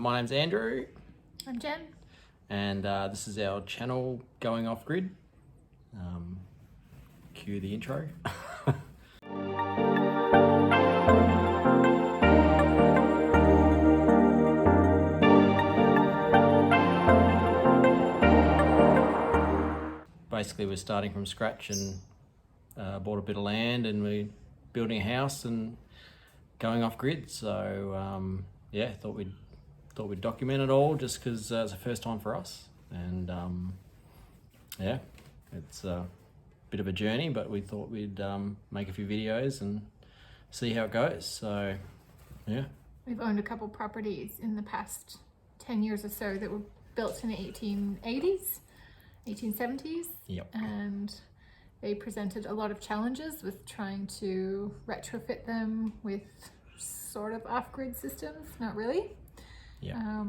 My name's Andrew. I'm Jen. And this is our channel Going Off Grid. Cue the intro. Basically, we're starting from scratch and bought a bit of land, and we're building a house and going off grid. So yeah, thought we'd document it all just because it's the first time for us, and yeah, it's a bit of a journey, but we thought we'd make a few videos and see how it goes. So yeah, We've owned a couple properties in the past 10 years or so that were built in the 1880s, 1870s. Yep. And they presented a lot of challenges with trying to retrofit them with sort of off-grid systems. Not really. Yeah.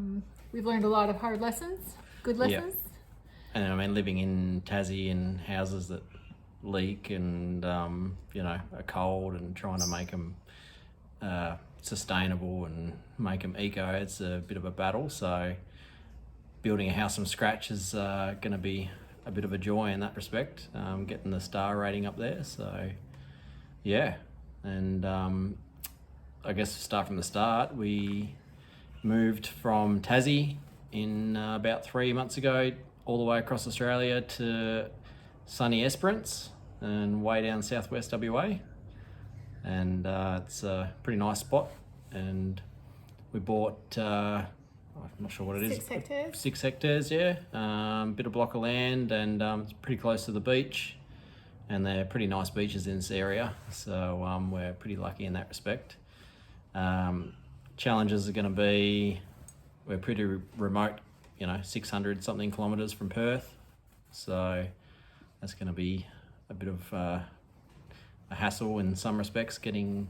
We've learned a lot of hard lessons, good lessons. And I mean, living in Tassie in houses that leak and you know, are cold, and trying to make them sustainable and make them eco, it's a bit of a battle. So building a house from scratch is going to be a bit of a joy in that respect, getting the star rating up there. So yeah, and I guess to start from the start, we moved from Tassie in about 3 months ago all the way across Australia to sunny Esperance and way down southwest WA, and it's a pretty nice spot. And we bought I'm not sure what it is. 6 hectares. 6 hectares, yeah. Bit of block of land, and it's pretty close to the beach, and they're pretty nice beaches in this area, so we're pretty lucky in that respect. Challenges are going to be, we're pretty remote, you know, 600 something kilometres from Perth, so that's going to be a bit of a hassle in some respects, getting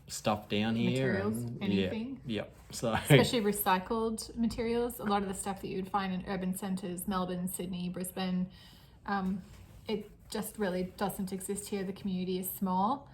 stuff down here. Materials, and, anything. Yeah. So Especially recycled materials. A lot of the stuff that you would find in urban centres, Melbourne, Sydney, Brisbane, it just really doesn't exist here. The community is small,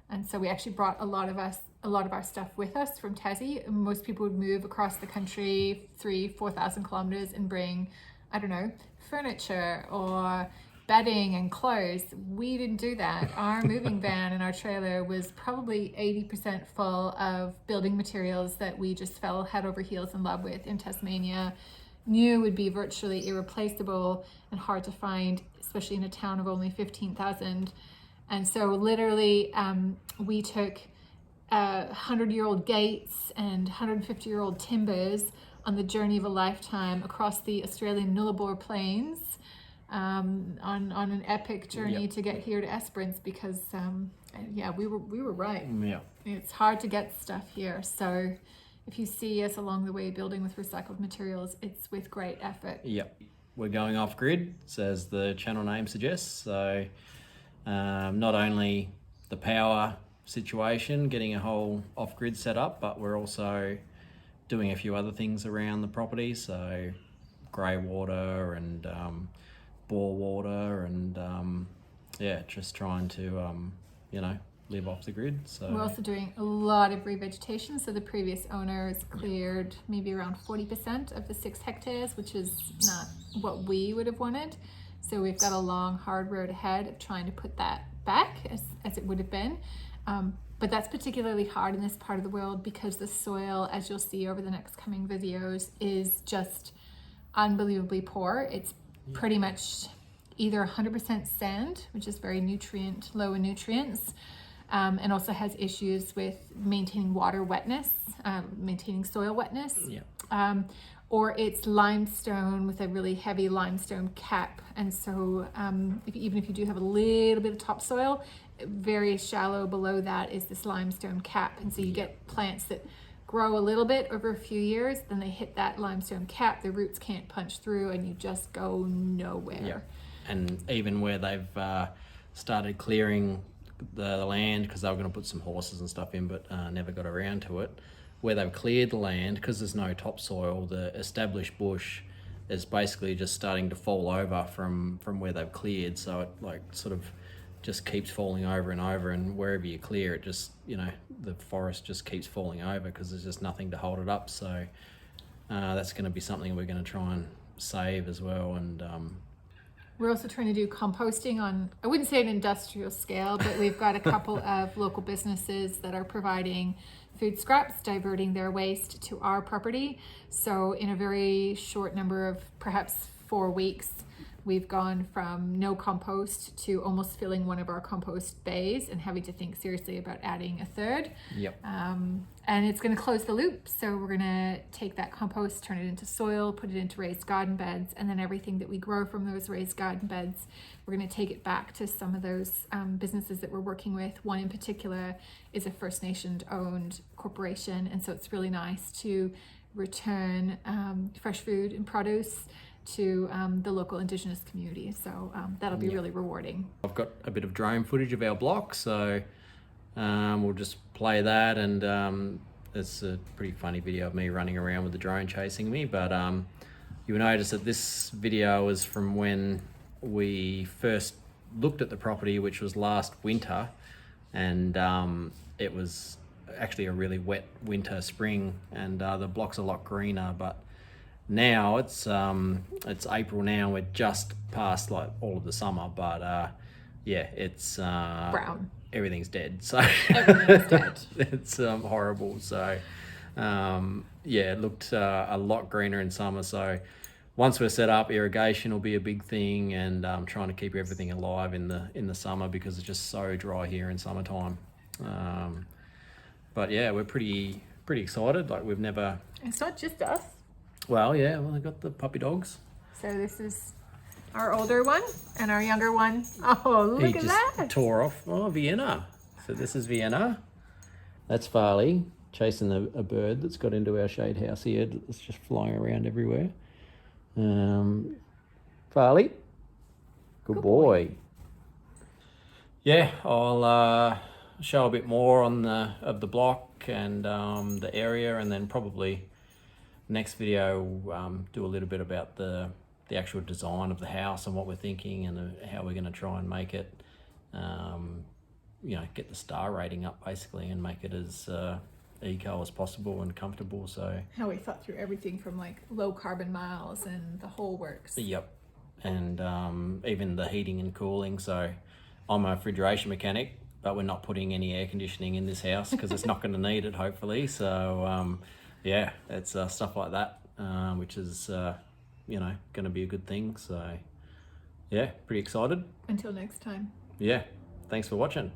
and so we actually brought a lot of our stuff with us from Tassie. Most people would move across the country 3,000-4,000 kilometres and bring, I don't know, furniture or bedding and clothes. We didn't do that. Our moving van and our trailer was probably 80% full of building materials that we just fell head over heels in love with in Tasmania. Knew would be virtually irreplaceable and hard to find, especially in a town of only 15,000. And so literally we took 100-year-old gates and 150-year-old timbers on the journey of a lifetime across the Australian Nullarbor Plains, on an epic journey to get here to Esperance, because yeah, we were right. Yeah, it's hard to get stuff here. So if you see us along the way building with recycled materials, it's with great effort. Yep. We're going off grid, as the channel name suggests. So not only the power situation, getting a whole off grid set up, but we're also doing a few other things around the property. So grey water and bore water, and yeah, just trying to you know, live off the grid. So we're also doing a lot of revegetation. So the previous owners cleared maybe around 40% of the 6 hectares, which is not what we would have wanted. So we've got a long, hard road ahead of trying to put that back as it would have been. But that's particularly hard in this part of the world because the soil, as you'll see over the next coming videos, is just unbelievably poor. It's pretty much either 100% sand, which is very low in nutrients, and also has issues with maintaining water wetness, maintaining soil wetness. Yeah. Or it's limestone with a really heavy limestone cap. And so even if you do have a little bit of topsoil, very shallow below that is this limestone cap. And so you get plants that grow a little bit over a few years, then they hit that limestone cap, the roots can't punch through, and you just go nowhere. Yeah. And even where they've started clearing the land, because they were going to put some horses and stuff in, but never got around to it, where they've cleared the land, because there's no topsoil, the established bush is basically just starting to fall over from where they've cleared. So it like sort of just keeps falling over and over, and wherever you clear it, just, you know, the forest just keeps falling over because there's just nothing to hold it up. So that's going to be something we're going to try and save as well. And we're also trying to do composting on, I wouldn't say an industrial scale, but we've got a couple of local businesses that are providing food scraps, diverting their waste to our property. So in a very short number of perhaps 4 weeks, we've gone from no compost to almost filling one of our compost bays and having to think seriously about adding a third. Yep. And it's going to close the loop. So we're going to take that compost, turn it into soil, put it into raised garden beds, and then everything that we grow from those raised garden beds, we're going to take it back to some of those businesses that we're working with. One in particular is a First Nation owned corporation, and so it's really nice to return fresh food and produce to the local Indigenous community. So that'll be really rewarding. I've got a bit of drone footage of our block, so we'll just play that, and it's a pretty funny video of me running around with the drone chasing me. But you'll notice that this video is from when we first looked at the property, which was last winter, and it was actually a really wet winter, spring, and the block's a lot greener. But now it's April now, we're just past like all of the summer, but yeah, it's brown. Everything's dead, so Everything's dead. it's horrible. So yeah, it looked a lot greener in summer. So once we're set up, irrigation will be a big thing, and trying to keep everything alive in the summer, because it's just so dry here in summertime. But yeah, we're pretty excited. Like, we've never. It's not just us. Well, yeah, I got the puppy dogs. So this is our older one and our younger one. Oh, look at that. He just tore off. Oh, Vienna. So this is Vienna. That's Farley chasing a bird that's got into our shade house here. It's just flying around everywhere. Farley, good boy. Yeah, I'll show a bit more on of the block and the area, and then probably next video do a little bit about the actual design of the house and what we're thinking, and how we're going to try and make it, you know, get the star rating up basically, and make it as eco as possible and comfortable. So how we thought through everything from like low carbon miles and the whole works. Yep. And even the heating and cooling. So I'm a refrigeration mechanic, but we're not putting any air conditioning in this house because it's not going to need it, hopefully. So yeah, it's stuff like that, which is you know, going to be a good thing. So yeah, pretty excited. Until next time. Yeah, thanks for watching.